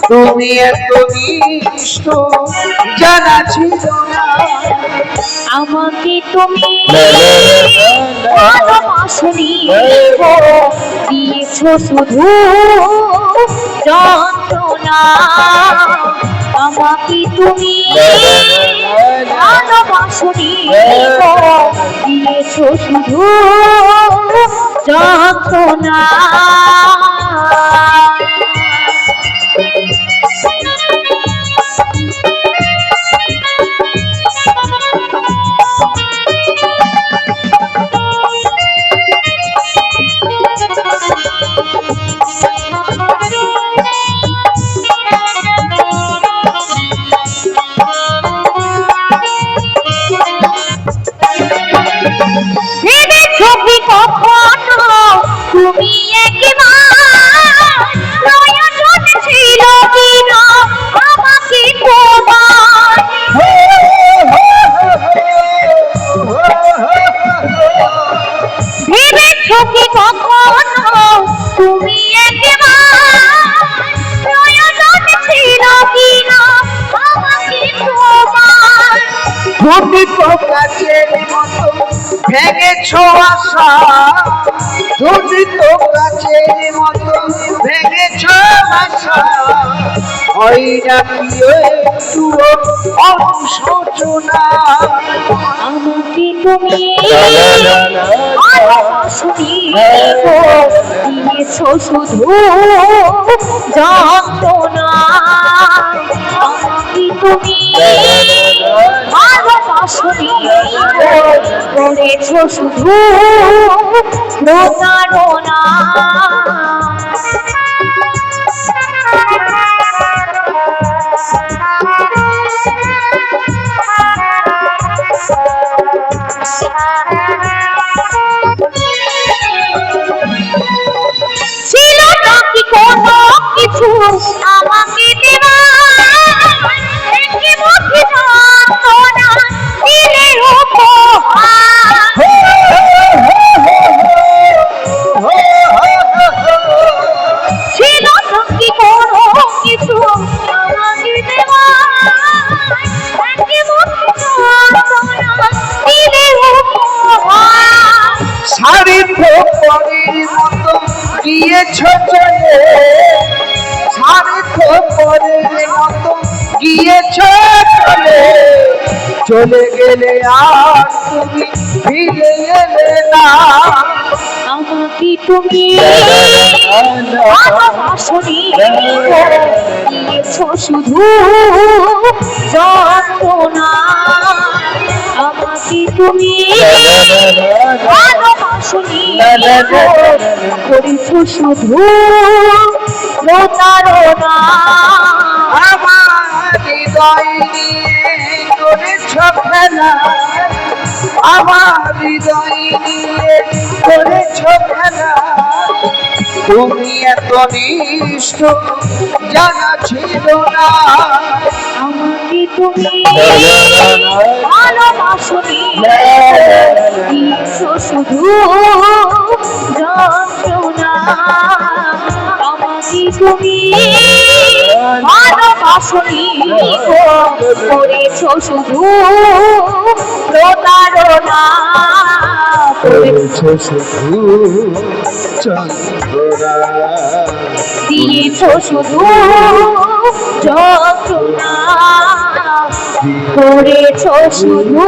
তুমি এত নিষ্ঠ জানা ছিল না। আমাকে তুমি ভালোবাসনি গো, দিয়েছ শুধু যন্ত্রণা। আমাকে তুমি ভালোবাসনি গো, দিয়েছ শুধু যন্ত্রণা। তুমি একবার প্রয়োজন ছিল কিনা আমাকে তোমার, ভেবেছ কি কখনো তুমি একবার প্রয়োজন ছিল কিনা আমাকে তোমার। তুমি তো কাছের মতো ভেঙেছ আশা, তুমি তো কাছের মতো ভেঙেছ আশা, হয় নাকি একটু অনুশোচনা। আমাকে তুমি ভালোবাসনি গো, দিয়েছ শুধু যন্ত্রণা। আমাকে তুমি ভালোবাসনি গো, করেছ শুধু প্রতারণা। ছিল নাকি কোনো কিছু আমাকে দেওয়ার, একটি মুঠি যন্ত্রণা দিলে উপহার। ছিল নাকি কোনো কিছু আমাকে দেওয়ার, একটি মুঠি যন্ত্রণা দিলে উপহার। সারিত পরের মতো গিয়েছ চলে, সারিত পরের মতো গিয়েছ চলে, চলে গেলে আর তুমি ফিরে এলে না। আমাকে তুমি ভালোবাসনি গো, দিয়েছ শুধু যন্ত্রণা। আমাকে তুমি ভালোবাসনি গো, করেছ শুধু প্রতারণা। আমার হৃদয় নিয়ে করেছ খেলা, আমার হৃদয় নিয়ে করেছ খেলা, তুমি এত নিষ্ঠ জানা ছিল না। আমাকে তুমি ভালোবাসনি দিয়েছ শুধু যন্ত্রণা। আমাকে তুমি ভালোবাসনি গো, করেছ শুধু প্রতারণা। করেছ শুধু চন্দ্রনা, দিয়েছ শুধু যন্ত্রণা, করেছ শুধু